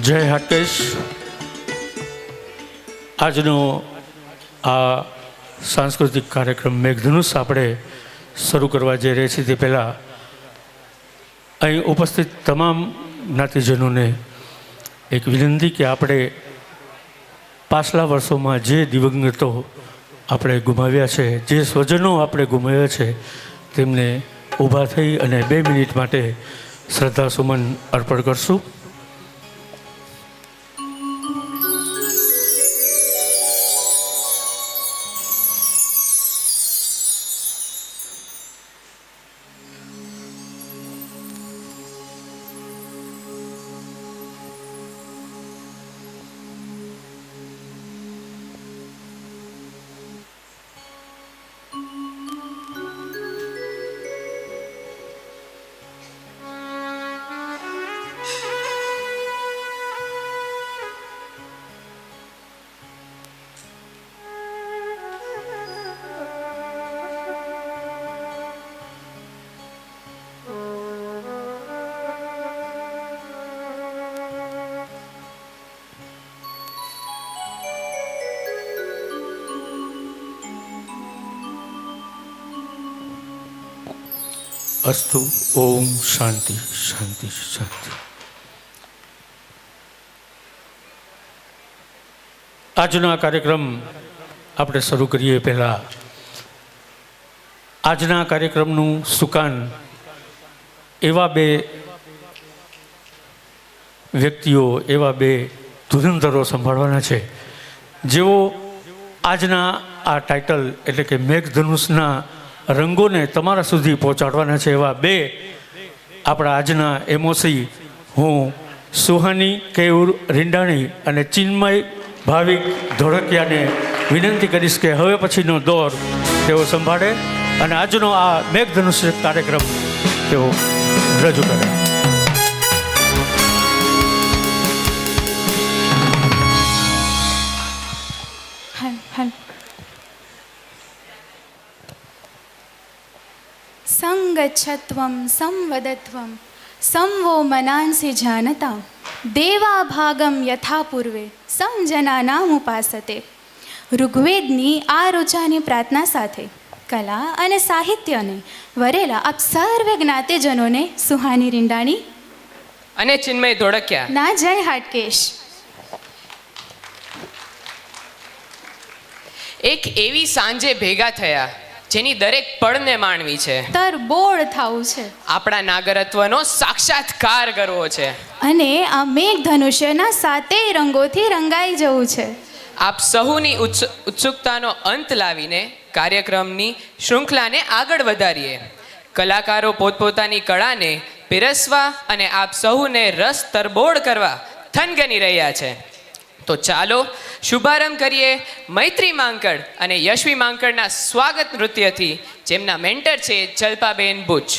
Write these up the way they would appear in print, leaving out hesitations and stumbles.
જય હાટકેશ. આજનો આ સાંસ્કૃતિક કાર્યક્રમ મેઘધનુષ આપણે શરૂ કરવા જઈ રહ્યા છીએ તે પહેલાં અહીં ઉપસ્થિત તમામ જ્ઞાતિજનોને એક વિનંતી કે આપણે પાછલા વર્ષોમાં જે દિવંગતો આપણે ગુમાવ્યા છે, જે સ્વજનો આપણે ગુમાવ્યા છે, તેમને ઊભા થઈ અને 2 મિનિટ માટે શ્રદ્ધાસુમન અર્પણ કરશું. અસ્તુ. ઓમ શાંતિ શાંતિ શાંતિ. આજનો આ કાર્યક્રમ આપણે શરૂ કરીએ પહેલાં આજના કાર્યક્રમનું સુકાન એવા 2 વ્યક્તિઓ, એવા 2 ધુરંધરો સંભાળવાના છે જેઓ આજના આ ટાઇટલ એટલે કે મેઘધનુષના રંગોને તમારા સુધી પહોંચાડવાના છે. એવા 2 આપણા આજના એમઓસી હું સુહાની કેયુર રીંડાણી અને ચિન્મય ભાવિક ધોળકિયાને વિનંતી કરીશ કે હવે પછીનો દોર તેઓ સંભાળે અને આજનો આ મેઘધનુષ કાર્યક્રમ તેઓ રજૂ કરે. સંગચ્છત્વં સંવદત્વં સંવો મનાંસી જાનતા દેવા ભાગમ યથા પૂર્વે સંજનાનામુપાસતે. ઋગ્વેદની આ ઋચાની પ્રાર્થના સાથે કલા અને સાહિત્યને વરેલા આપ સર્વે જ્ઞાતિજનોને સુહાની રીંડાણી અને ચિન્મય ધોળકિયા ના જય હાટકેશ. એક એવી સાંજે ભેગા થયા જેની દરેક પળને માણવી છે. તરબોળ થાવું છે. આપણા નાગરત્વનો સાક્ષાત્કાર કરવો છે અને આ મેઘધનુષ્યના 7 રંગોથી રંગાઈ જવું છે. આપ સહુની ઉત્સુકતાનો અંત લાવીને કાર્યક્રમની શૃંખલાને આગળ વધારીએ. કલાકારો પોતપોતાની કળાને પીરસવા અને આપ સહુને રસ તરબોળ કરવા થનગની રહ્યા છે. તો ચાલો શુભારંભ કરીએ મૈત્રી માંકડ અને યશવી માંકડના સ્વાગત નૃત્યથી, જેમના મેન્ટર છે જલ્પાબેન બુચ.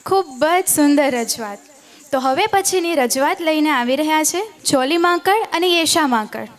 ખૂબ જ સુંદર રજૂઆત. તો હવે પછીની રજૂઆત લઈને આવી રહ્યા છે ચોલી માંકડ અને યેશા માંકડ.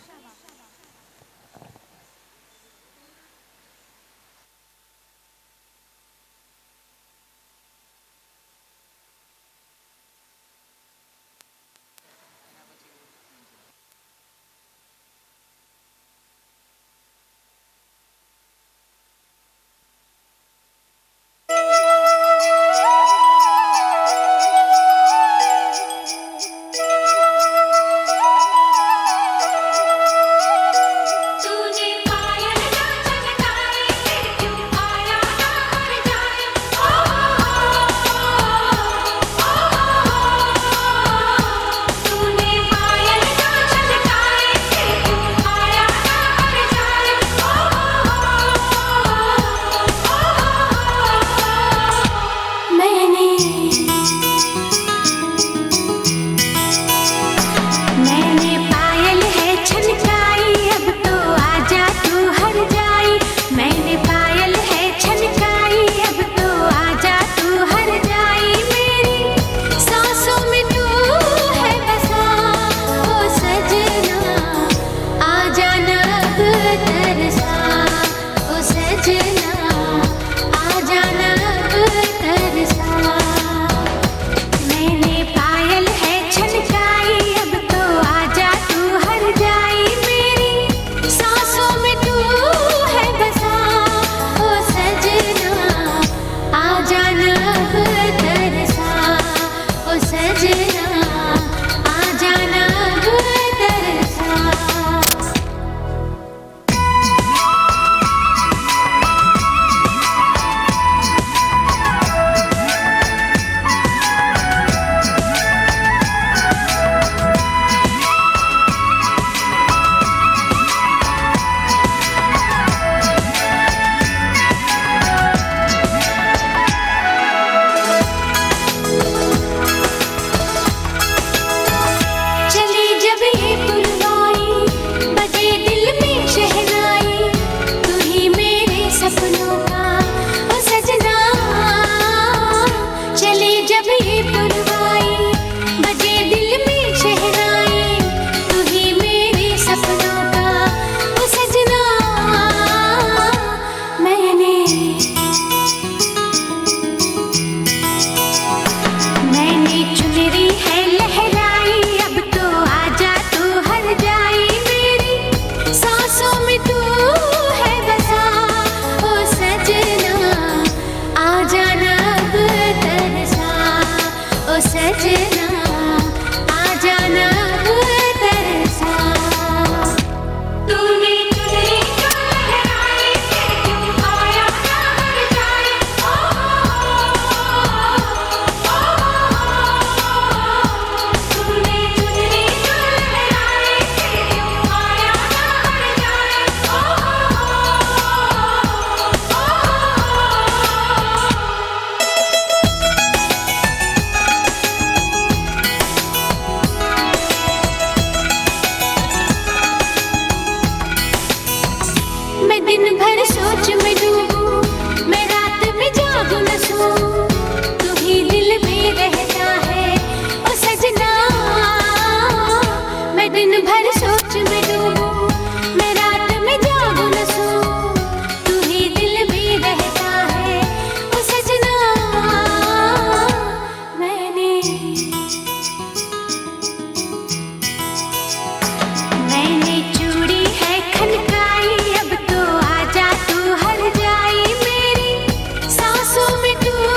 सांसों में तू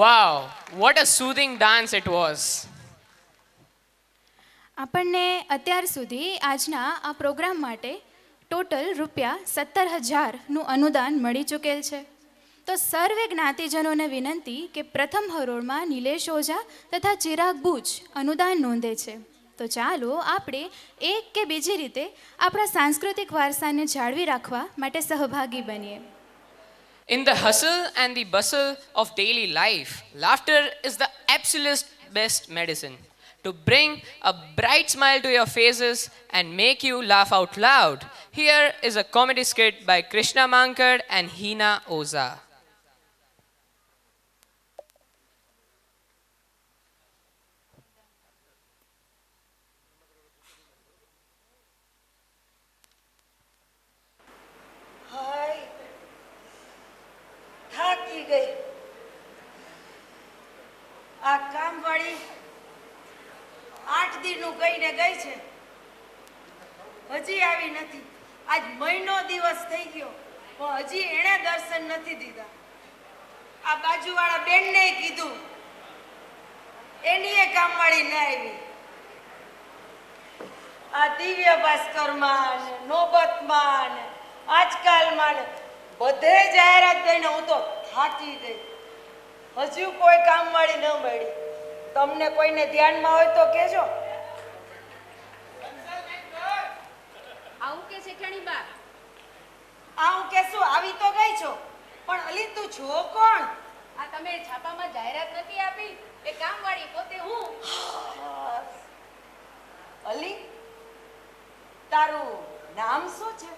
Wow, what a soothing dance it was. આપણને અત્યાર સુધી આજના આ પ્રોગ્રામ માટે ટોટલ ₹17,000નું અનુદાન મળી ચૂકેલ છે. તો સર્વે જ્ઞાતિજનોને વિનંતી કે પ્રથમ હરોળમાં નિલેશ ઓઝા તથા ચિરાગ બુચ અનુદાન નોંધે છે. તો ચાલો આપણે એક કે બીજી રીતે આપણા સાંસ્કૃતિક વારસાને જાળવી રાખવા માટે સહભાગી બનીએ. In the hustle and the bustle of daily life, laughter is the absolute best medicine to bring a bright smile to your faces and make you laugh out loud. Here is a comedy skit by Krishna Mankad and Hina Oza. હાય થાકી ગઈ. આ કામવાળી 8 દીનું કહીને ગઈ છે, હજી આવી નથી. આજ મહિનો દિવસ થઈ ગયો પણ હજી એણે દર્શન નથી દીધા. આ બાજુવાળા બેનને કીધું, એનીએ કામવાળી ન આવી. આ દિવ્ય ભાસ્કરમાં ને નોબતમાં ને આજકાલમાં ને બધે જાહેરાત દઈને હું તો થાકી ગઈ. હજુ કોઈ કામવાળી ન મળી. તમને કોઈને ધ્યાનમાં હોય તો કહેજો. આવું કે શેઠાણી બા? હું કેશું આવી તો ગઈ છો, પણ અલી તું છો કોણ? આ તમે છાપામાં જાહેરાત નથી આપી એ કામવાળી પોતે હું. અલી તારું નામ શું છે?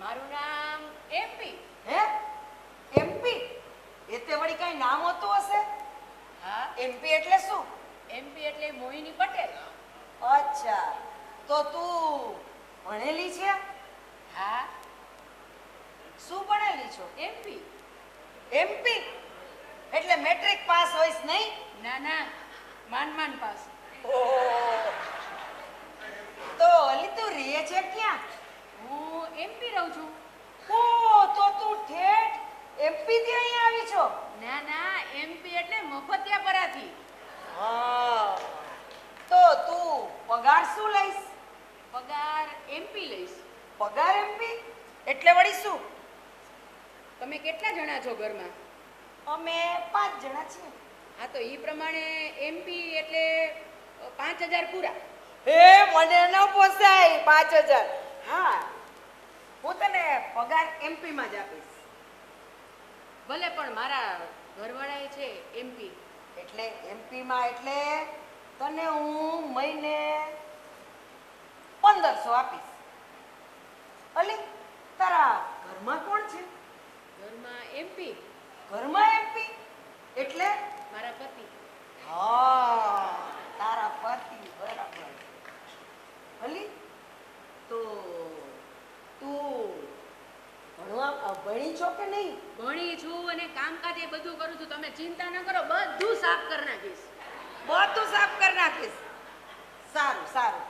મારું નામ એમપી. હે એમપી? એ તે વળી કઈ નામ હોતું હશે? હા, એમપી એટલે શું? એમપી એટલે મોહિની પટેલ. અચ્છા, તો તું ભણેલી છે? હા, શું ભણેલી છો? એમપી. એમપી એટલે મેટ્રિક પાસ હોઈશ નહીં? ના ના, માન પાસ. ઓહ, તો અલી તું રહે છે ક્યાં? હું એમપી રહું છું. ઓહ, તો તું ઠેઠ એમપી થી અહીંયા આવી છો? ના ના, એમપી એટલે મફતિયાપરાથી. હા, તો તું પગાર શું લઈશ? પગાર એમપી લઈશ. પગાર એમપી એટલે વળી શું? તમે કેટલા જણા છો ઘરમાં? અમે 5 જણા છીએ. હા, તો એ પ્રમાણે એમપી એટલે 5,000 પૂરા. હે મને ન પોસાય 5,000. હા, હું તને પગાર એમપી માં જ આપીશ. ભલે, પણ મારા ઘરવાળાએ છે એમપી. એટલે એમપી માં એટલે તને હું મહિને 1,500 આપીશ. અલી તારા ઘરમાં કોણ છે? ઘરમાં એમપી ઘરમાં એમપી એટલે? મારા પતિ. હા, તારા પતિ. બરાબર. અલી તો તું ભણી છો કે નહીં? ભણી છું અને કામકાજ એ બધું કરું છું. તમે ચિંતા ન કરો, બધું સાફ કરી નાખીશ. બધું સાફ કરી નાખીશ. સારું સારું.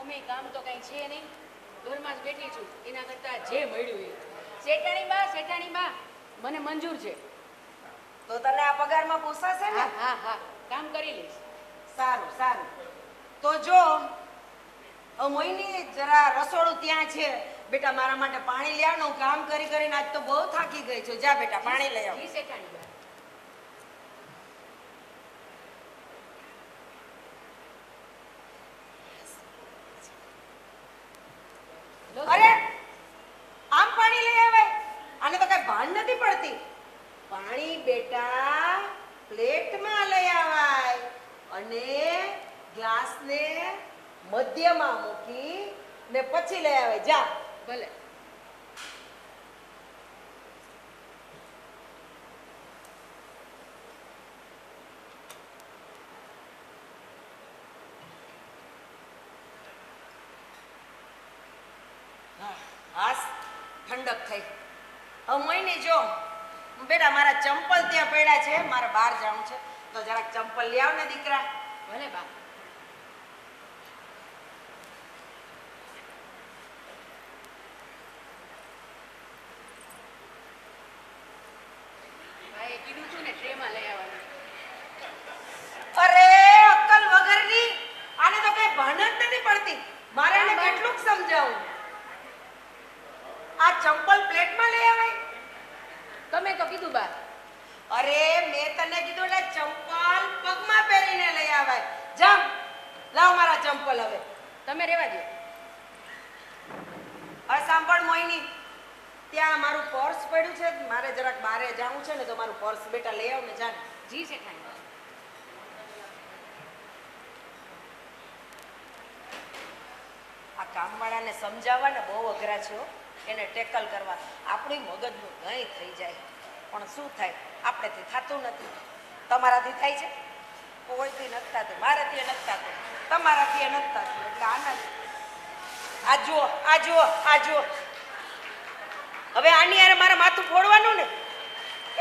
અમે કામ તો કઈ છે નહીં, ઘરમાં જ બેઠી છું. એના કરતા જે મળ્યું એ. શેઠાણી બા મને મંજૂર છે. તો તને આ પગારમાં પોસાશે ને? હા હા, કામ કરી લઈશ. સારું સારું. તો જો મોહિની જરા રસોડું ત્યાં છે. બેટા મારા માટે પાણી લઈ આવનું. કામ કરી કરીને આજ તો બહુ થાકી ગઈ છું. જા બેટા પાણી લઈ આવ. જી શેઠાણી બા. અરે આમ પાણી લઈ આવે? આને તો કઈ ભાન નથી પડતી. પાણી બેટા પ્લેટમાં લઈ આવાય અને ગ્લાસને મધ્યમાં મૂકી ને પછી લઈ આવે. જા. ભલે. હાસ ઠંડક થઈ. હવે મોહિની જો બેટા મારા ચંપલ ત્યાં પડ્યા છે, મારે બહાર જવું છે, તો જરાક ચંપલ લઈ આવ ને દીકરા. ભલે બા. ટ્રેમાં લઈ આવવાનું. અરે અક્કલ વગરની, આને તો કઈ ભાન જ નથી પડતી. મારે એને કેટલુંક સમજાવું. આ ચંપલ પ્લેટમાં લઈ આવાય? તમે તો કીધું બા. અરે મેં તને કીધું એટલે ચંપલ પગમાં પહેરીને લઈ આવાય. જમ, લાવ મારા ચંપલ હવે. તમે રહેવા દો. હવે સાંભળ મોહિની, ત્યાં મારું પર્સ પડ્યું છે, મારે જરાક બહારે જવું છે ને, તો મારું પર્સ બેટા લઈ આવ ને જા. જી શેઠાણી. આ કામવાળાને સમજાવવાને બહુ અઘરા છે હો. એને ટેકલ કરવા આપણું મગજનું નહીં થઈ જાય, પણ શું થાય, આપણેથી થતું નથી. તમારાથી થાય છે? કોઈથી નથી થતું. મારાથી નથી થતું, તમારાથી નથી થતું. એટલે આનંદ. આ જુઓ, આ જુઓ, આ જુઓ. હવે આની યાર મારે માથું ફોડવાનું ને?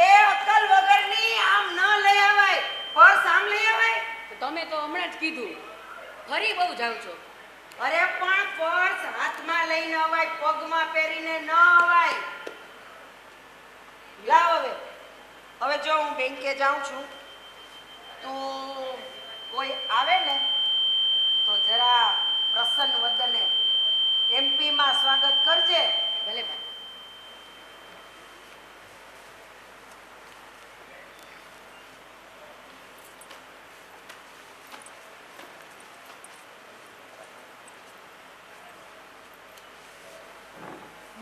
એ અક્કલ વગરની, આમ ન લઈ આવાય. પર્સ આમ લઈ આવાય? તો તમે તો હમણાં જ કીધું, ફરી બહુ જાવ છો. અરે પણ પર્સ હાથમાં લઈને અવાય, પગમાં પહેરીને ન અવાય. લાવ હવે. હવે જો હું બેંકે જાઉં છું, તો કોઈ આવે ને તો જરા પ્રસન્ન વદને MP માં સ્વાગત કરજે. ભલે બા.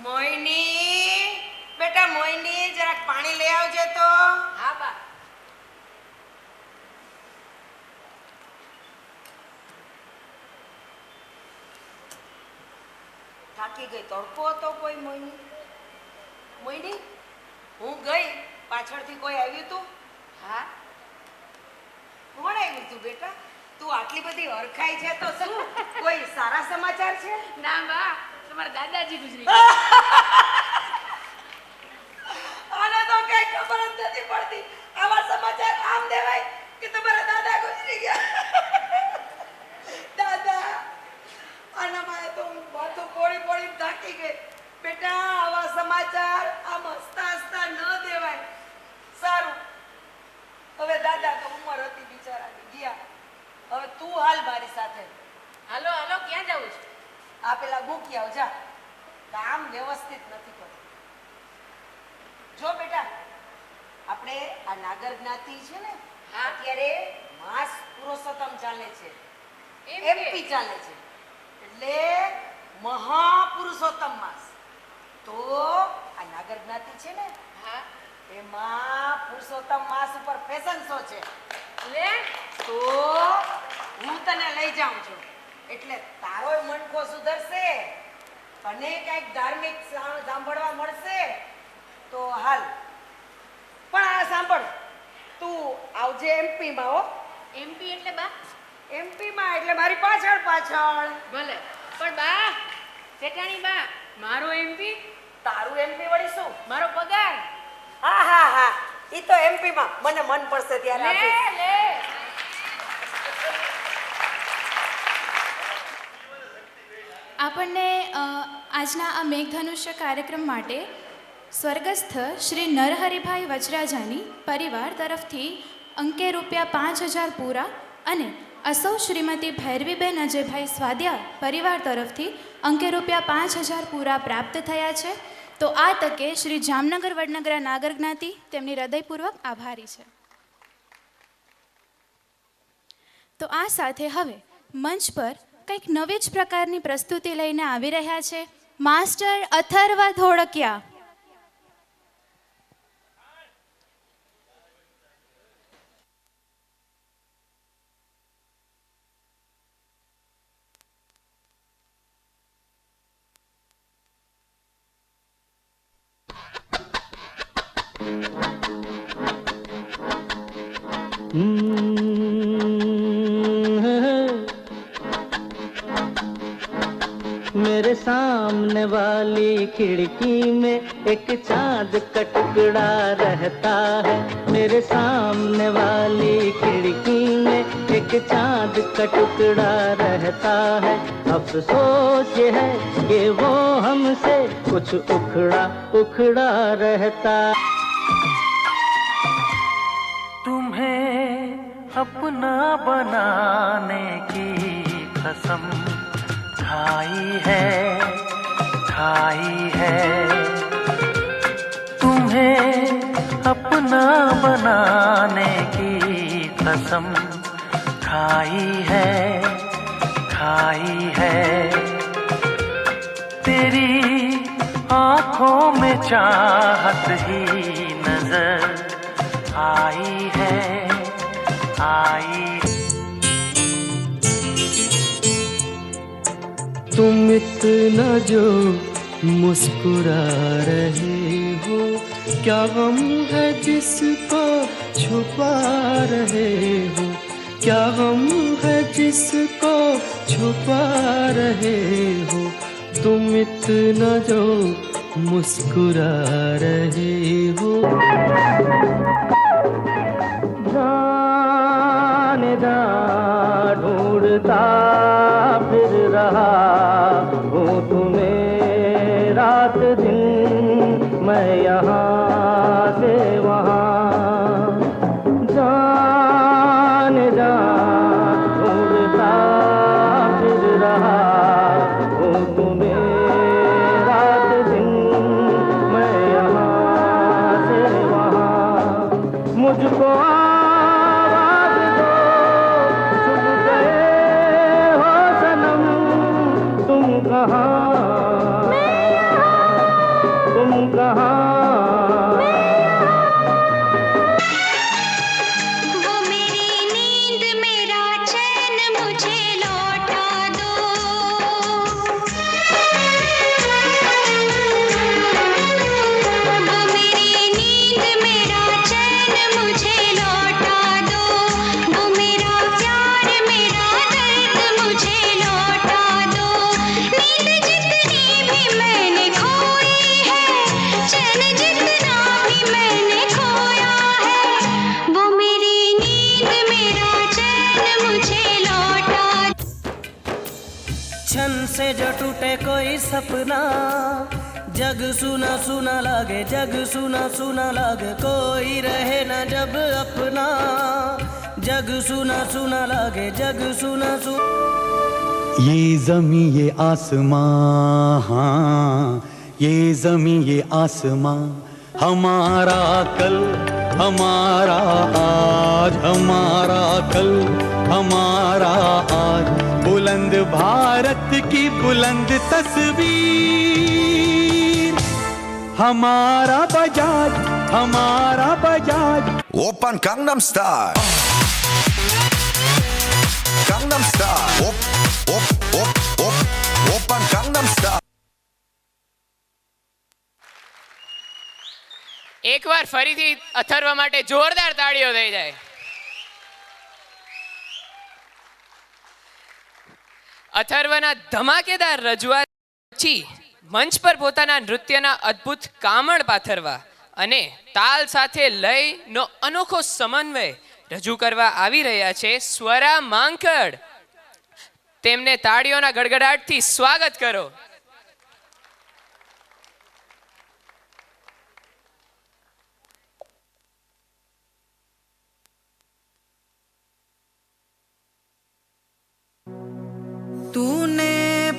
મોહિની, બેટા મોહિની, જરાક પાણી લઈ આવજે તો. હા બા. થાકી ગઈ. તડકો હતો કોઈ? મોહિની, મોહિની, હું ગઈ, પાછળથી કોઈ આવ્યું તું? હા. કોણ આવ્યું તું બેટા? તું આટલી બધી હરખાઈ છે તો શું કોઈ સારા સમાચાર છે? ના બા, તમારા દાદાજી ગુજરી ગયા. આને તો કઈ ખબર જ નથી પડતી. આવા સમાચાર આમ દેવાય કે તમારા દાદા ગુજરી ગયા. દાદા, આના માટે તો હું માથું પોળી પોળી થાકી ગઈ. બેટા, આવા સમાચાર આમ હસતા હસતા ન દેવાય. સારું, હવે દાદા તો ઉંમર હતી બિચારાની, ગયા. હવે તું હાલ મારી સાથે. હાલો હાલો, ક્યાં જવું છે? આ પેલા મૂકી આવ જા. કામ વ્યવસ્થિત નથી કરતું. જો બેટા, આપણે આ નાગર જ્ઞાતિ છે ને, હા. અત્યારે માસ પુરુષોત્તમ ચાલે છે, MP ચાલે છે, એટલે મહાપુરુષોત્તમ માસ. તો આ નાગર જ્ઞાતિ છે ને, હા. એમાં પુરુષોત્તમ માસ ઉપર ફેશન શો છે. લે, તો હું તને લઈ જાઉં છું, એટલે તારોય મનખો સુધરશે અને કંઈક ધાર્મિક સાંભળવા મળશે. તો હાલ. પણ આ સાંભળ, તું આવજે MP માં હો. MP એટલે બા? MP માં એટલે મારી પાછળ પાછળ. ભલે. પણ બા, શેઠાણી બા, મારો MP? તારું MP વળી શું? મારો પગાર. હા હા હા, ઈ તો MP માં મને મન પડશે ત્યારે લે આપીશ. લે. આપણને આજના આ મેઘધનુષ્ય કાર્યક્રમ માટે સ્વર્ગસ્થ શ્રી નરહરિભાઈ વચરાજાની પરિવાર તરફથી અંકે ₹5,000 પૂરા અને અસૌ શ્રીમતી ભૈરવીબેન અજયભાઈ સ્વાદ્યા પરિવાર તરફથી અંકે ₹5,000 પૂરા પ્રાપ્ત થયા છે. તો આ તકે શ્રી જામનગર વડનગરા નાગર જ્ઞાતિ તેમની હૃદયપૂર્વક આભારી છે. તો આ સાથે હવે મંચ પર કંઈક નવી જ પ્રકારની પ્રસ્તુતિ લઈને આવી રહ્યા છે માસ્ટર અથર્વ ધોળકિયા. मेरे सामने वाली खिड़की में एक चांद का टुकड़ा रहता है. मेरे सामने वाली खिड़की में एक चांद का टुकड़ा रहता है. अफसोस ये है कि वो हमसे कुछ उखड़ा उखड़ा रहता. अपना बनाने की कसम खाई है तुम्हें अपना बनाने की कसम खाई है तेरी आँखों में चाहत ही नजर आई है तुम इतना जो मुस्कुरा रहे हो क्या गम है जिसको छुपा रहे हो क्या गम है जिसको छुपा रहे हो तुम इतना जो मुस्कुरा रहे हो जाने जा ढूंढता फिर रहा हूँ तुम्हें रात दिन मैं यहाँ से वहाँ जाने जा ढूंढता फिर रहा हूँ तुम्हें रात दिन मैं यहाँ से वहाँ मुझको आवाज़ दो चुप गए हो सनम तुम कहाँ वो मेरी नींद मेरा चैन मुझे लौटा दो वो मेरी नींद मेरा चैन मुझे लौटा दो वो मेरा प्यार मेरा दर्द मुझे लौटा दो नींद जितनी भी मैंने खोई है चैन जितना भी मैंने खोया है वो मेरी नींद मेरा चैन मुझे लौटा क्षण से जो टूटे कोई सपना जग सुना सुना लागे जग सुना सुना लागे कोई रहे ना जब अपना जग सुना सुना लागे जग सुना सुना ये जमी ये आसमां हाँ ये जमी ये आसमां हमारा कल हमारा आज हमारा कल हमारा आज बुलंद भारत की बुलंद तस्वीर हमारा Bajaj Oppan Gangnam Style. Gangnam Style. Oppan Gangnam Style. એકવાર ફરીથી અથર્વ માટે જોરદાર તાળીઓ થઈ જાય. અથર્વના ધમાકેદાર રજૂઆત પછી મંચ પર પોતાના નૃત્યના અદ્ભુત કામણ પાથરવા અને તાલ સાથે લયનો અનોખો સમન્વય રજૂ કરવા આવી રહ્યા છે સ્વરા માંકડ. તેમને તાળીઓના ગડગડાટથી સ્વાગત કરો. तूने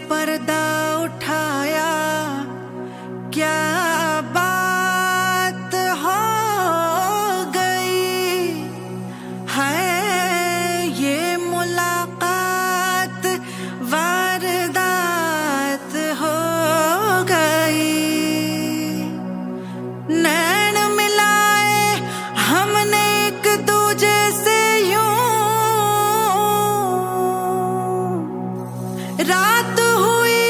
पर्दा उठाया क्या बात हो गई है ये मुलाकात वारदात हो गई नैन मिलाए हमने एक दूजे से रात हुई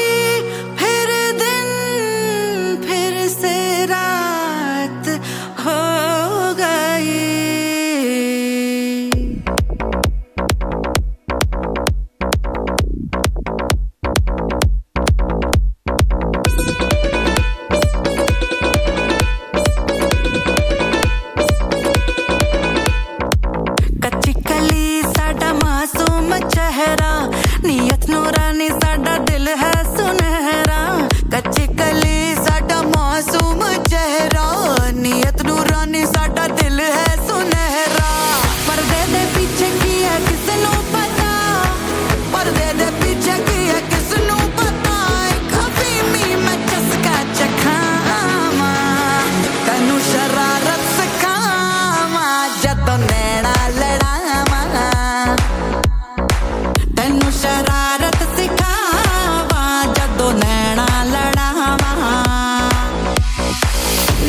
फिर दिन फिर से रात हो गई कच्ची कली साडा मासूम चेहरा नीयत नूरानी साडा दिल है सुनहरा कच्ची कली साडा मासूम चेहरा नीयत नूरानी साडा दिल है सुनहरा पर्दे दे पीछे की शरारत सिखावा जदों नैना लड़ावा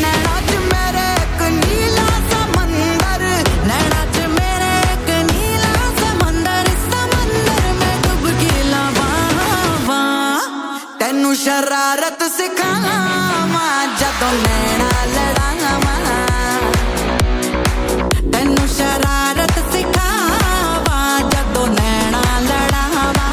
नैना च मेरे एक नीला समंदर नैना च मेरे एक नीला समंदर समंदर में डुबकी लवावा तेनू शरारत सिखावा जदों नैना लड़ावा तेनू शरारत सिखावा जदों नैना लड़ावा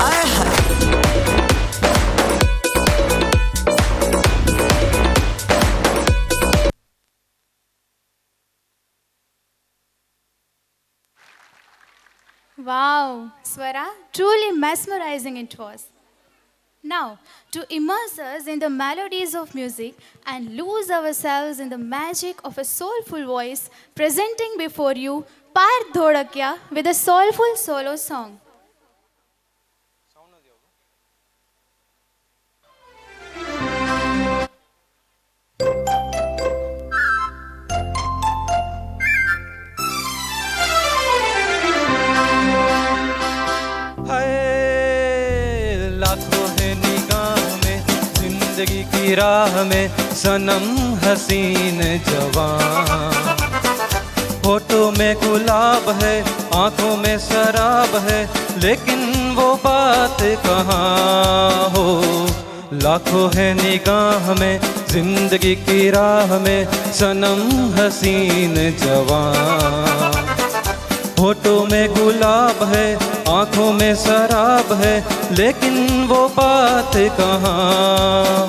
आय हाय Wow, Swara, truly mesmerizing it was. Now, to immerse us in the melodies of music and lose ourselves in the magic of a soulful voice, presenting before you Parth Dhodakya with a soulful solo song. हाय लाखों है निगाह में जिंदगी की राह में सनम हसीन जवान होठों में गुलाब है आंखों में शराब है लेकिन वो बात कहाँ हो लाखों है निगाह में जिंदगी की राह में सनम हसीन जवान होठों में गुलाब है आंखों में शराब है लेकिन वो बात कहाँ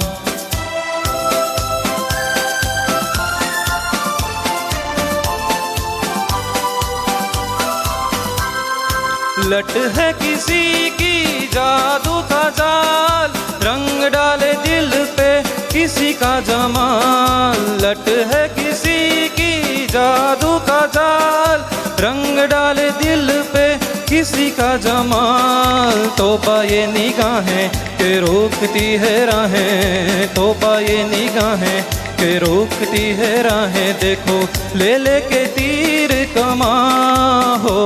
लट है किसी की जादू का जाल रंग डाले दिल पे किसी का जमाल लट है किसी की जादू का जाल रंग डाले दिल पे किसी का जमाल तोबा ये निगाहें के रोकती है राहें तोबा ये निगाहें के रोकती है राहें देखो ले ले के तीर कमा हो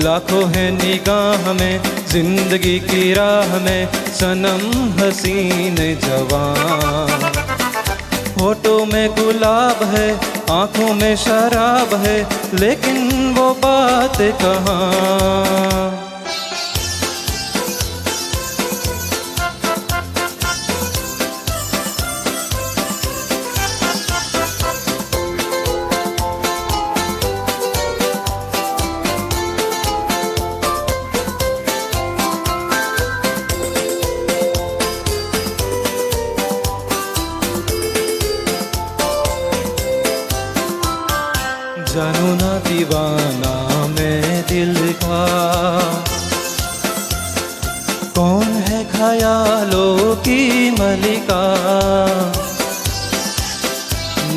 लाखों है निगाह में जिंदगी की राह में सनम हसीन जवान होठों में गुलाब है आंखों में शराब है लेकिन वो बात कहाँ जानू ना दीवाना मैं दिल का कौन है ख्यालों की मलिका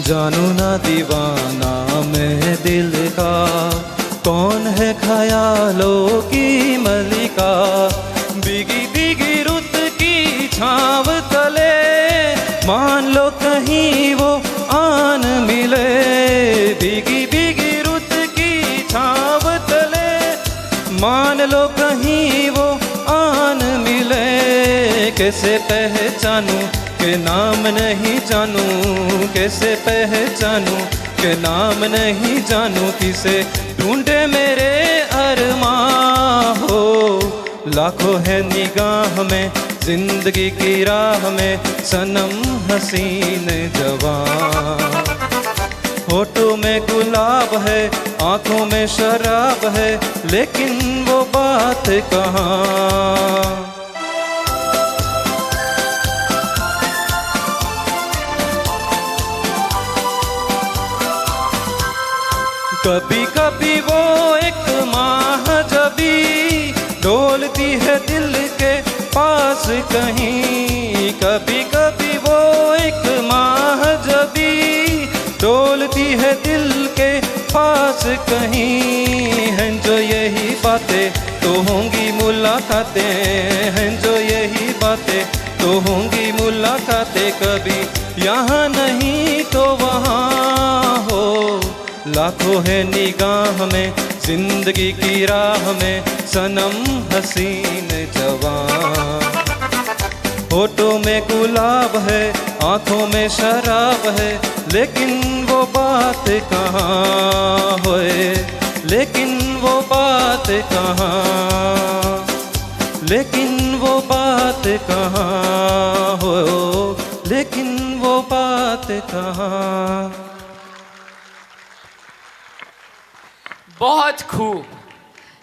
जानू ना दीवाना मैं दिल का कौन है ख्यालों की मलिका भीगी भीगी रुत की छाँव तले मान लो कहीं वो आन मिले भीगी भीगी रुत की छाँव तले मान लो कहीं वो आन मिले कैसे पहचानूं के नाम नहीं जानूं कैसे पहचानूं के नाम नहीं जानूं किसे ढूंढे मेरे अरमां हो लाखों है निगाह में जिंदगी की राह में सनम हसीन जवान होठों में गुलाब है आंखों में शराब है लेकिन वो बात कहाँ कभी कभी वो एक महाजबी डोलती है दिल के पास कहीं कभी कभी वो एक महाजबी डोलती है दिल के पास कहीं हैं जो यही बातें तो होंगी मुलाकातें हैं जो यही बातें तो होंगी मुलाकातें कभी यहाँ यहाँ नहीं तो वहाँ हो, लाखों है निगाह में जिंदगी की राह में सनम हसीन जवान। होठों में गुलाब है, आंखों में शराब है, लेकिन वो बात कहाँ होए, लेकिन वो बात कहाँ, लेकिन वो बात कहाँ हो, लेकिन वो बात कहाँ। बहुत खूब.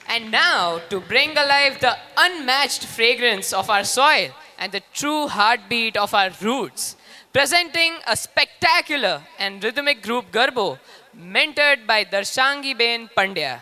And now, to bring alive the unmatched fragrance of our soil and the true heartbeat of our roots, presenting a spectacular and rhythmic group Garbo, mentored by Darshangi Ben Pandya.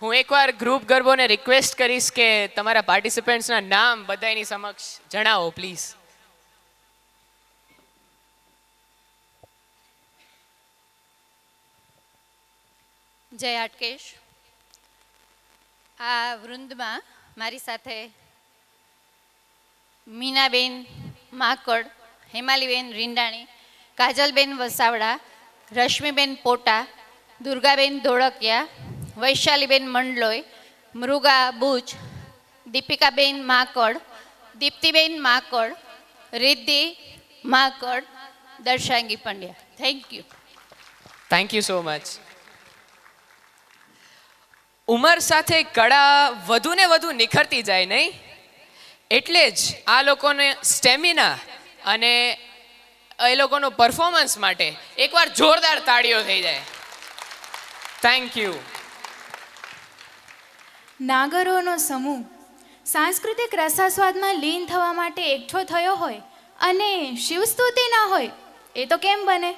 હું એકવાર ગ્રુપ ગરબોને રિક્વેસ્ટ કરીશ કે તમારા પાર્ટિસિપન્ટ્સના નામ બધાની સમક્ષ જણાવો please. જય હાટકેશ. આ વૃંદમાં મારી સાથે Meenaben Makad, Hemaliben Rindani, Kajalben Vasavada, Rashmiben Pota, Durgaben Dholakia, Vaishaliben Mandloi, Mruga Buch, Deepikaben Makad, Diptiben Makad, Riddhi Makad, Darshangi Pandya. Thank you. Thank you so much. ઉંમર સાથે કળા વધુ ને વધુ નિખરતી જાય નહીં, એટલે જ આ લોકોને સ્ટેમિના અને એ લોકોનો પરફોર્મન્સ માટે એકવાર જોરદાર તાળીઓ થઈ જાય. Thank you. નાગરોનો સમૂહ સાંસ્કૃતિક રસાસ્વાદમાં લીન થવા માટે એકઠો થયો હોય અને શિવસ્તુતિ ના હોય એ તો કેમ બને?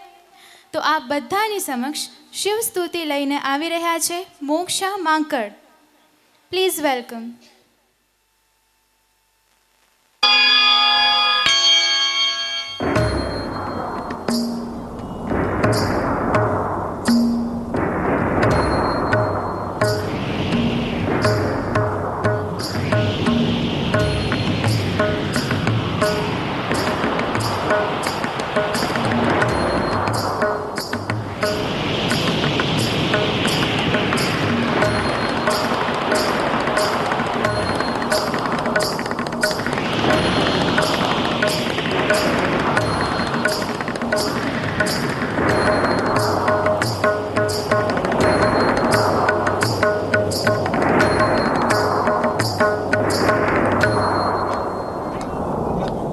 તો આ બધાની સમક્ષ શિવસ્તુતિ લઈને આવી રહ્યા છે મોક્ષા માંકડ. Please welcome.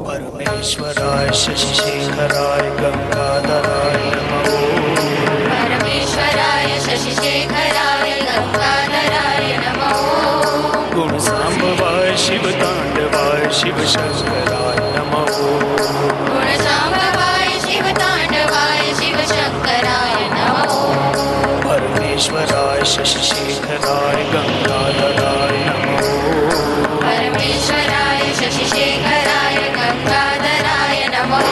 परमेश्वराय शशिशेखराय गंगाधराय नमः. परमेश्वराय शशिशेखराय गंगाधराय नमः. गुणसाम्भवाय शिवताण्डवाय शिवशंकराय नमः. गुणसाम्भवाय शिवताण्डवाय शिवशंकराय नमः. परमेश्वराय शशिशेखराय गंगाधराय नमः. परमेश्वराय शशिशेखराय गंगाधराय नमः.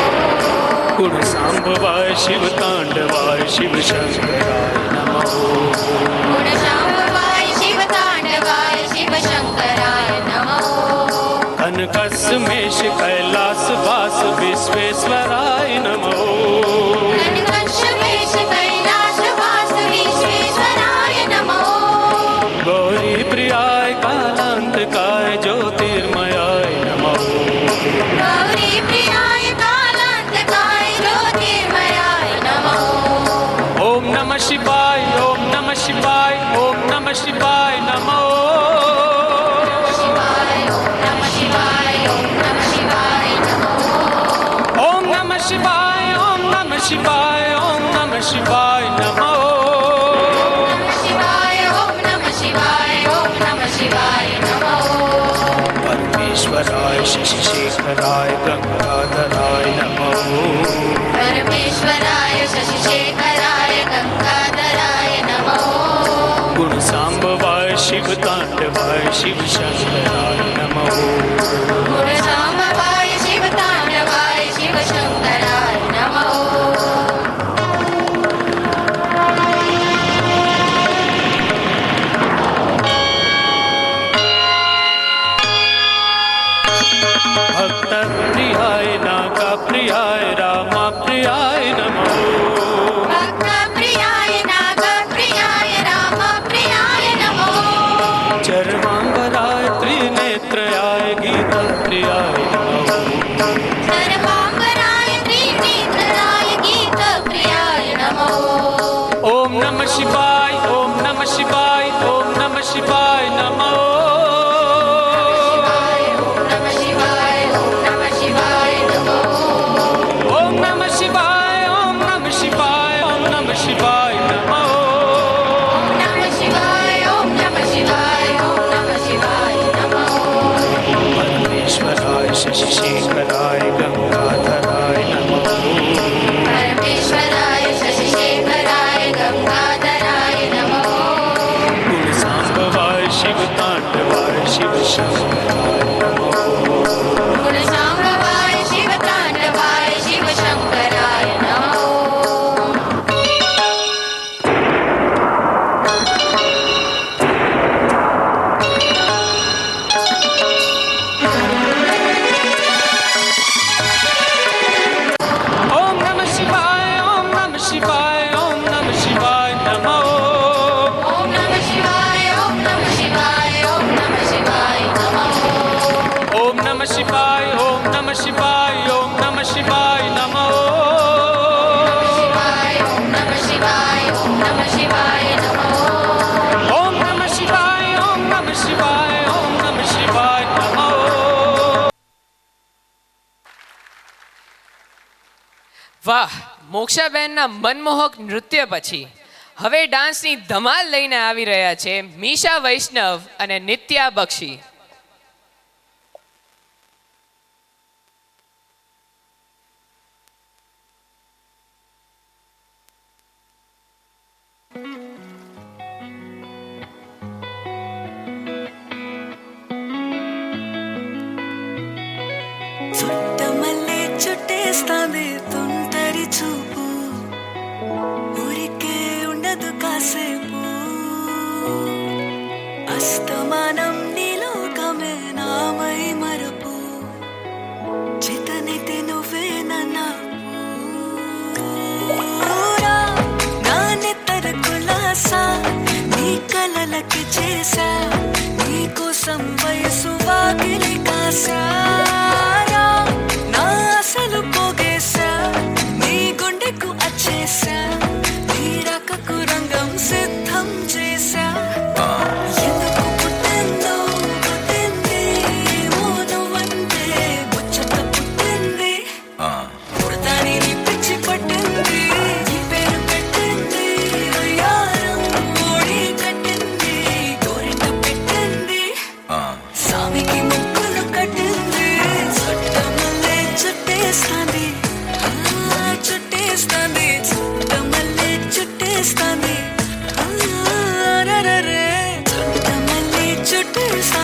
गुणसाम्भवाय शिवताण्डवाय शिवशंकराय नमः. गुणसाम्भवाय शिवताण्डवाय शिवशंकराय नमः. कनकस्मेष कैलास वास विश्वेश्वराय नमः. कनकस्मेष कैलास वास विश्वेश्वराय नमः. गौरी प्रियाय कालांतकाय ज्योतिर्मयाय नमः. गौरी प्रियाय कालांतकाय ज्योतिर्मयाय नमः. ओम नमः शिवाय, ओम नमः शिवाय, ओम नमः शिवाय नमः. शिवाय ओम नमः शिवाय, ओम नमः शिवाय नमः. ओम नमः शिवाय, ओम नमः शिवाय, ओम नमः शिवाय नमः. शिवाय ओम नमः शिवाय, ओम नमः शिवाय नमः. परमेश्वराय शशिशेखराय गंगाधराय नमः. परमेश्वराय शशिशेखराय गंगाधराय नमः. गुणसाम्भवाय शिवताण्डवाय शिवशंकराय नमः. गुणसाम्भवाय शिवताण्डवाय शिवशंकराय नमः. भक्त प्रियाय नागा प्रियाय रामा प्रियाय नमः. भक्त प्रियाय नाग प्रियाय राम प्रियाय नमः. चर्मांबराय त्रिनेत्रयाय गीता प्रियाय नमः. सर्वांबराय त्रिनेत्राय गीत प्रियाय नमः. ओम नमः शिवाय, ओम नमः शिवाय, ओम नमः शिवाय नमः. ओम नमः शिवाय, ओम नमः शिवाय नमः. ओम नमः शिवाय, ओम नमः शिवाय, ओम नमः शिवाय नमः. ओम नमः शिवाय, ओम नमः शिवाय, ओम नमः शिवाय नमः. परमेश्वराय शशिशेखराय गंगाधराय नमः. परमेश्वराय शशिशेखराय गंगाधराय नमः. વાહ, મોક્ષાબેનના મનમોહક નૃત્ય પછી હવે ડાન્સની ધમાલ લઈને આવી રહ્યા છે મીશા વૈષ્ણવ અને નિત્યા બક્ષી. చుట్టమల్లే చుట్టేస్తాంది తుంటరి చూపు ఊరికే ఉండదు కాసేపు అస్తమానం నీలోకమే నామై మరపు చితనితే నువ్వే నన్నా నా నెత్తర కులాసా నీ కలలకి చేసా నీ కోసం వయసు వాకిలి కాసా నా అసలు పోగేసా నీ గుండెకు అచ్చేసా నీ రకకు రంగం సిద్ధం చేసా ఎందుకు పుట్టిందో పుట్టింది ఏమో నువ్వంటే ముచ్చట పుట్టింది పుడతాని నీ పిచ్చి పట్టింది నీ పేరు పెట్టింది వయ్యారం ఓడి కట్టింది గోరింట పెట్టింది సామికి ముక్కులు కట్టింది చుట్టమల్లే చుట్టేస్తాంది చుట్టేస్తాంది చుట్టమల్లే చుట్టేస్తాంది రరరే చుట్టమల్లే చుట్టేస్తాంది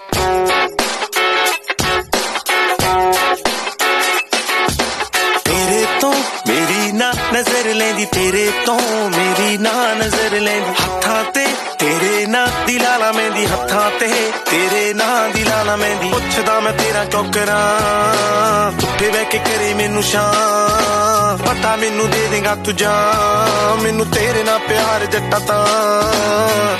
तेरे तो मेरी ना नजर लेंदी तेरे तो मेरी ना नजर लेंदी हत्था ते तेरे ना दिलाला मेंदी हत्था ते तेरे ना दिलाला मेंदी पुछदा मैं तेरा क्यों करा उत्थे बह के करे मैनू शां पता मैनू दे देगा तू जा मैनू तेरे ना प्यार जट्टा ता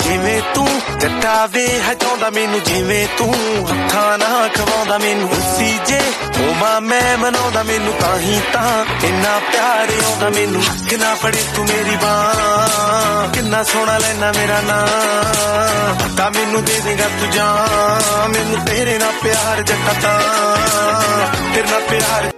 जिवें तू जट्टा वे हटाउंदा मैनू जिवें तू हत्था ना खवाउंदा मैनू उसी जे होमा मैं मनाउंदा मैनू ताही ता इन्ना प्यार आउंदा मैनू हक ना फड़े तू मेरी बां किन्ना सोहना लेना मेरा नाम पता मैनू दे देगा तू जा मैनू तेरे ना प्यार जट्टा ता तेरे ना प्यार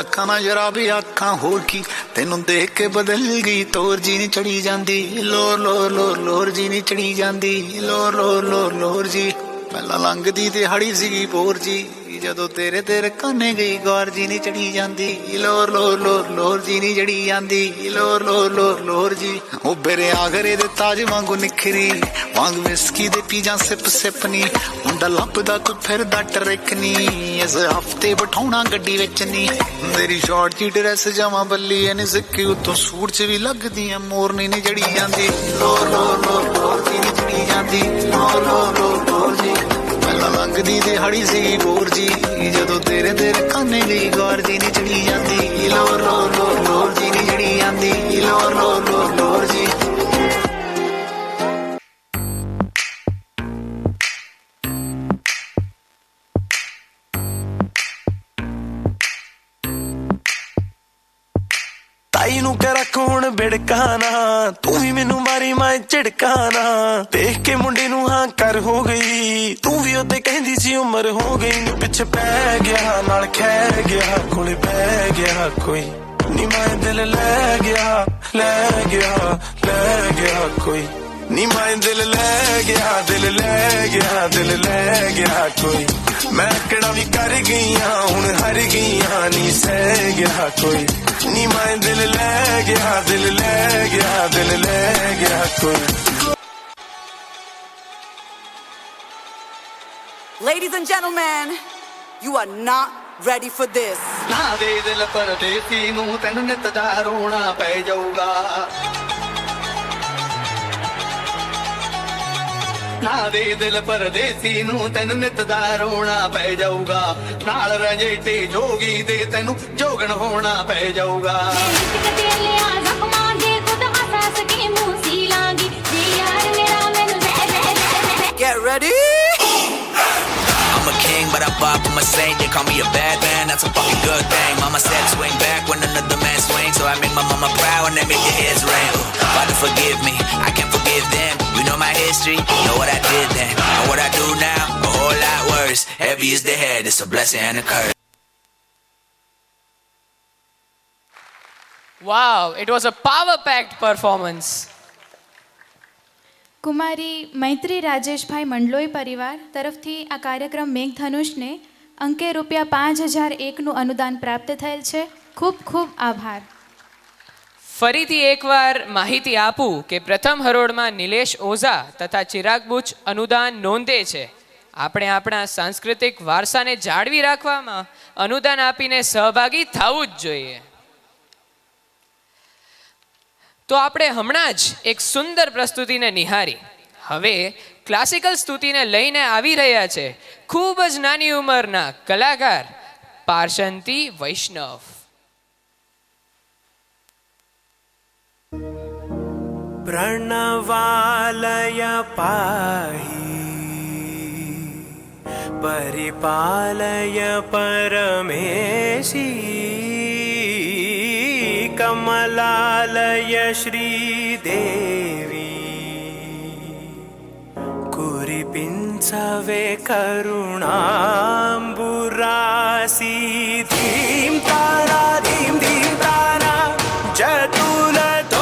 आखा ना जरा भी आखा होर की तेनू देख के बदल गई तोर जी नी चढ़ी जांदी लोर लोर लोर लोर जी नी चढ़ी जांदी लोर लोर लोर लोर जी पहला लंघदी दिहाड़ी सी बोर जी जदों तेरे तेरे काने गई गौर जी नी चढ़ी जांदी लोर लोर लोर लोर जी नी चढ़ी जांदी लोर लोर लोर लोर जी ओ बेरे आगरे दे ताज वांगू निखरी वांग विस्की दे पी जा सिप सिप नी मुंडा लपदा तू फिरदा टरकनी इस हफ्ते बिठाउणा गड्डी विच नी मेरी शॉर्ट जी ड्रेस जावां बल्ली एने सिक्की उत्तों सूट च भी लगदी ऐ मोरनी नी चढ़ी जांदी लोर लोर लोर लोर जी नी चढ़ी जांदी लोर लोर लोर लोर जी पहला लंघदी दिहाड़ी सी बोर जी जदों तेरे तेरे काने गई गौर जी नी चढ़ी जांदी लोर लोर लोर लोर जी नी चढ़ी जांदी लोर लोर लोर लोर जी ताई नू कह रख हुण बिड़काना तू भी मैनू मारी मैं झिड़काना देख के मुंडे नू हां कर हो गई तू भी ओते कहंदी सी उम्र हो गई पिछे पै गया नाल खै गया कोले पै गया कोई नी मैं दिल ले गया कोई नी मैं दिल ले गया दिल ले गया कोई मैं किड़ा भी कर गई हुण हर गई नी सह गया कोई नी मैं दिल ले गया कोई. Ladies and gentlemen, you are not ready for this. ना दे दिल परदेसी नू तैनू नित दा रोना पै जाऊगा ना दे दिल परदेसी नू तैनू नित दा रोना पै जाऊगा नाल रंजेते जोगी दे तैनू जोगन होना पै जाऊगा Get ready. I'm a king, but I bop with my saint. They call me a bad man, that's a fucking good thing. Mama said swing back when another man swings, so I made my mama proud and they made their heads ring. Father, forgive me, I can't forgive them. You know my history, know what I did then, and what I do now, a whole lot worse. Heavy is the head, it's a blessing and a curse. Wow, it was a power-packed performance. કુમારી મૈત્રી રાજેશભાઈ મંડલોઈ પરિવાર તરફથી આ કાર્યક્રમ મેઘધનુષને અંકે ₹5001નું અનુદાન પ્રાપ્ત થયેલ છે. ખૂબ ખૂબ આભાર. ફરીથી એકવાર માહિતી આપું કે પ્રથમ હરોળમાં નિલેશ ઓઝા તથા ચિરાગ બુચ અનુદાન નોંધે છે. આપણે આપણા સાંસ્કૃતિક વારસાને જાળવી રાખવામાં અનુદાન આપીને સહભાગી થવું જ જોઈએ. તો આપણે હમણાં જ એક સુંદર પ્રસ્તુતિને નિહાળી. હવે ક્લાસિકલ સ્તુતિને લઈને આવી રહ્યા છે ખૂબ જ નાની ઉંમરના કલાકાર પાર્શંતી વૈષ્ણવ. प्रणवालय पाहि परिपालय परमेशी कमलालय श्रीदेवी कुरिपिंचवे करुणाम्बुरासी धीं तारा धीं धीं तारा जतुलतो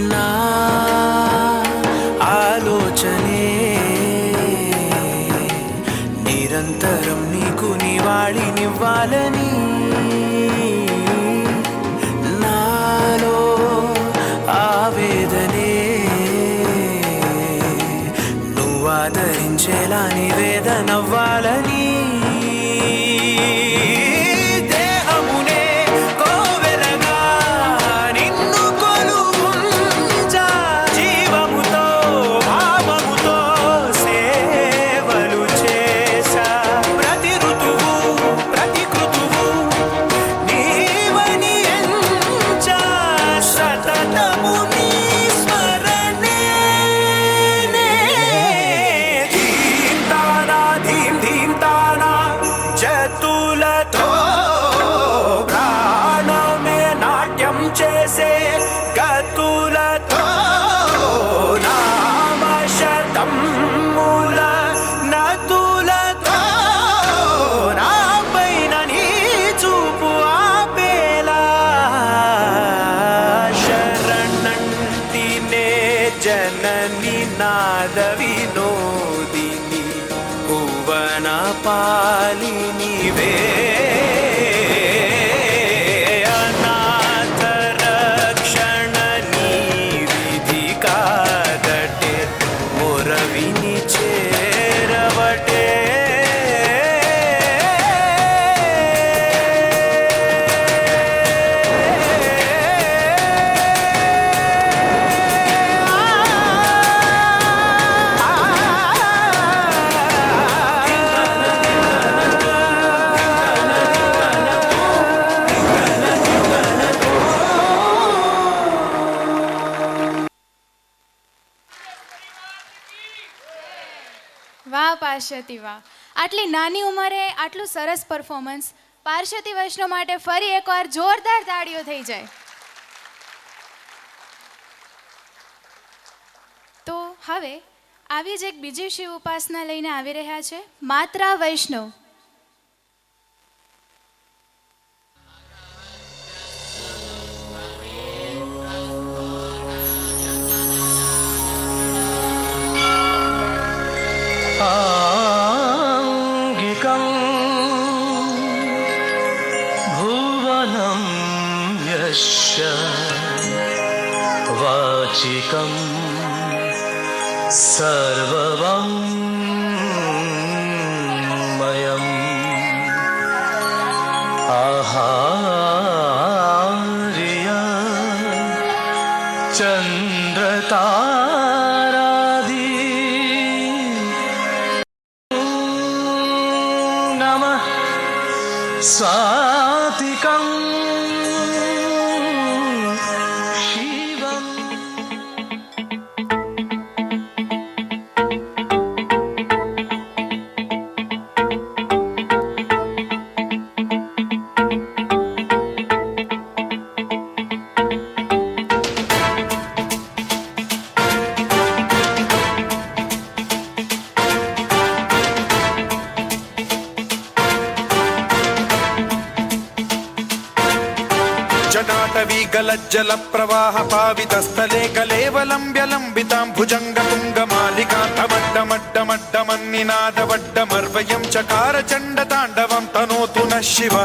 నా ఆలోచనే నిరంతరం నీకు నివాళినివ్వాలని నాలో ఆవేదనే నువ్వు ఆదరించేలా నివేదనవ్వాలని పాలిని వే అనాథ రక్షణ నీ విధి కాదటే మొరవిని చేరవటే વાહ પાર્શ્વતી વાહ. આટલી નાની ઉંમરે આટલું સરસ પરફોર્મન્સ. પાર્શ્વતી વૈષ્ણવ માટે ફરી એકવાર જોરદાર તાળીઓ થઈ જાય. તો હવે આવી જ એક બીજી શિવ ઉપાસના લઈને આવી રહ્યા છે માત્રા વૈષ્ણવ. आंगिकं भुवनं यस्य वाचिकं सर्वमयम् आहार्य चन्द्रतारादि नमः स्वातिकं शिवम् जटाटवी गलज्जल प्रवाह पावितस्थले कलेवलम्ब्य लम्बितां भुजङ्गतुङ्गमालिकान्तमड्डमड्डमड्डमन्निनादवड्डमर्वयं चकार चण्डताण्डवं तनोतु नः शिव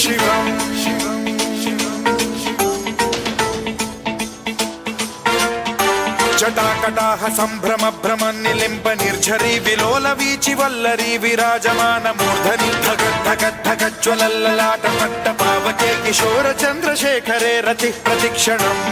शिवम् जटाकटाह सम्भ्रम भ्रमन्निलिम्ब निर्झरी विलोल वीचि वल्लरी विराजमान मूर्धनि धगद्धगद्धगज्ज्वलल्ललाट पट्ट पावके किशोर चन्द्रशेखरे रतिः प्रतिक्षणम्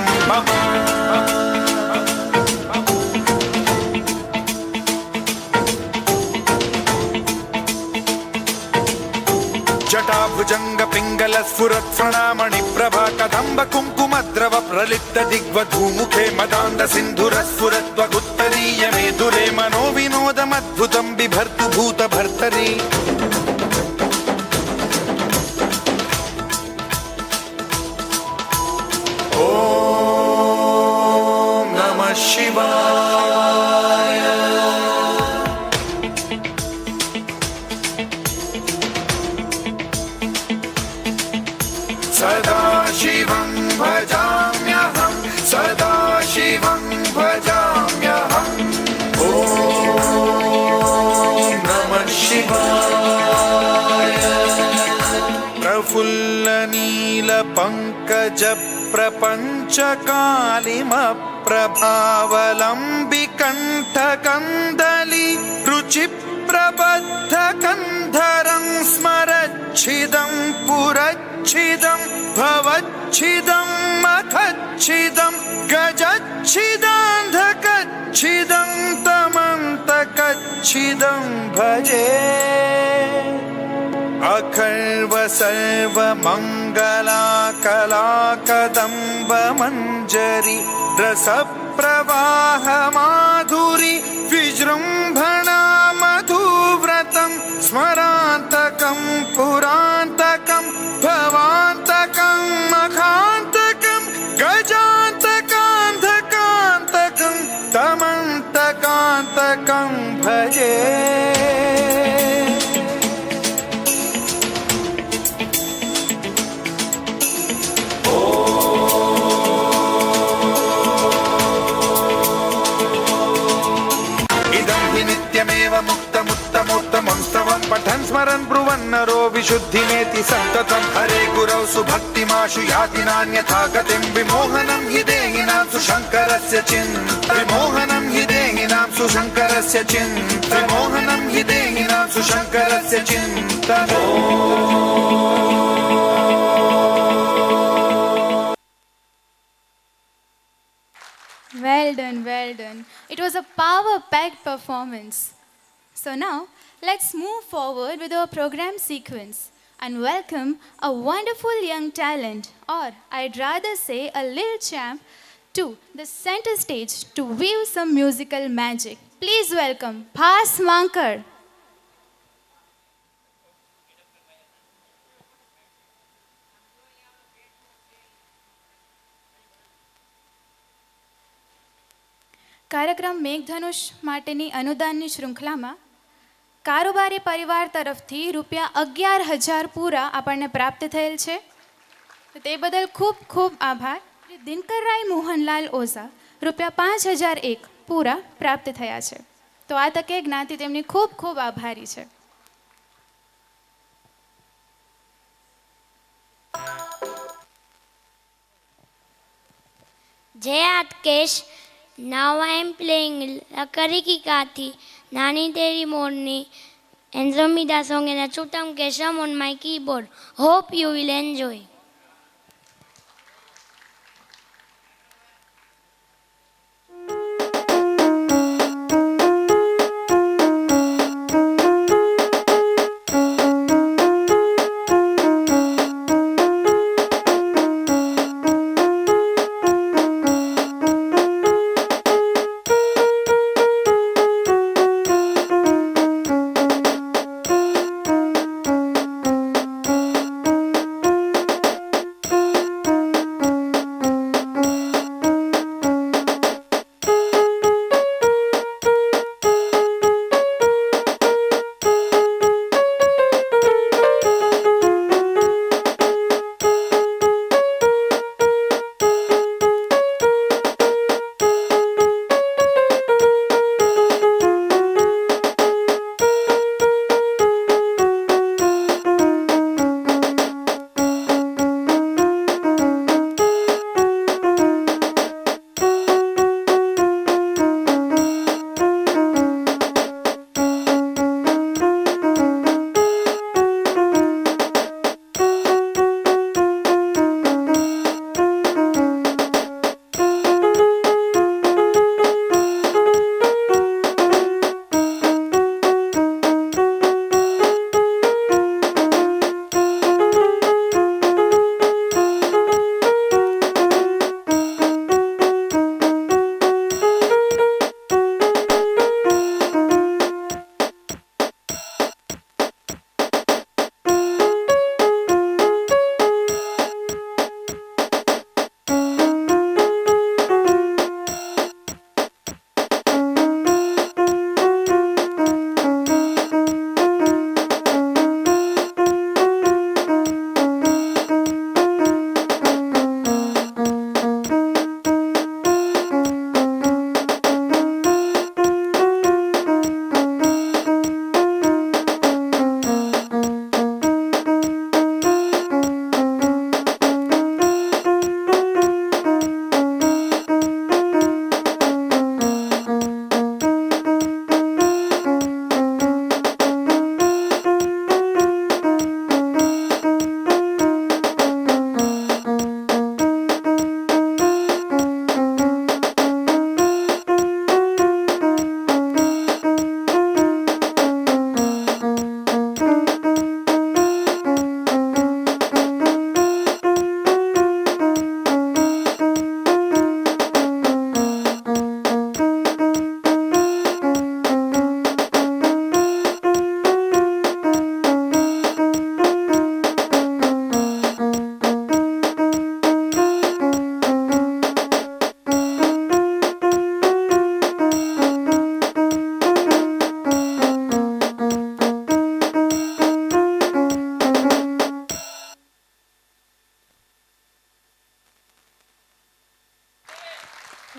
जटाभुजंग पिंगल स्फुरत् प्रणामणि प्रभा कदम्ब कुङ्कुमद्रव प्रलिप्त दिग्वधूमुखे मदान्द सिन्धुर स्फुरत्वगुत्तरीय मेधुरे मनो विनोदमद्भुतं बिभर्तु भूत भर्तरि ॐ नमः शिवाय सदा शिवं भजाम्यहं सदा शिवं भजाम्यहम् ॐ नमः शिवाय प्रफुल्लनीलपङ्कज प्रपञ्चकालिमप्रभावलम्बिकण्ठकन्दली रुचिप्रबद्धकन्धरं स्मरच्छिदं पुरच्छिदं भवच्छिदं मखच्छिदं गजच्छिदान्धकच्छिदं तमन्तकच्छिदं भजे अखर्व सर्वमङ्गला कलाकदम्ब मञ्जरी रसप्रवाह माधुरी विजृम्भणा मधुव्रतं स्मरान्तकं पुरान्तकं भवान्तकं मखान्तकं गजान्तकान्धकान्तकं तमन्तकान्तकं भजे नित्यमेव मुक्तमुत्तमोत्तमं स्तवं पठन् स्मरन् ब्रुवन्नरो विशुद्धिमेति सन्ततं हरे गुरौ सुभक्तिमाशु याति नान्यथा गतिं विमोहनं हि देहिनां सुशङ्करस्य विमोहनं हि देहिनां सुशङ्करस्य विमोहनं हि देहिनां सुशङ्करस्य Well done, well done. It was a power-packed performance. So now, let's move forward with our program sequence and welcome a wonderful young talent, or I'd rather say a little champ, to the center stage to weave some musical magic. Please welcome Bhas Mankar. કાર્યક્રમ મેઘધનુષ માટેની અનુદાનની શૃંખલામાં કારોબારી પરિવાર તરફથી ₹11,000 પૂરા આપણને પ્રાપ્ત થયેલ છે. તે બદલ ખૂબ ખૂબ આભાર. દિનકરરાય મોહનલાલ ઓઝા ₹5,001 પૂરા પ્રાપ્ત થયા છે. તો આ તકે જ્ઞાતિ તેમની ખૂબ ખૂબ આભારી છે. જય આટકેશ, Now I am playing Lakari Ki Kathi, Nani Teri Morni, Andromeda song and Achutam Kesham on my keyboard. Hope you will enjoy.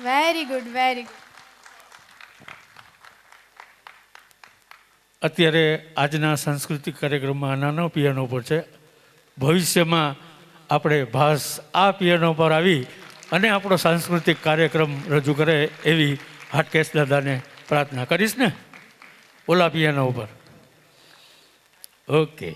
Very good, very good. અત્યારે આજના સાંસ્કૃતિક કાર્યક્રમમાં નાનો પિયાનો પર છે. ભવિષ્યમાં આપણે ભાસ આ પિયાનો પર આવી અને આપણો સાંસ્કૃતિક કાર્યક્રમ રજૂ કરે એવી હાટકેશ દાદાને પ્રાર્થના કરીશ ને ઓલા પિયાનો ઉપર. ઓકે.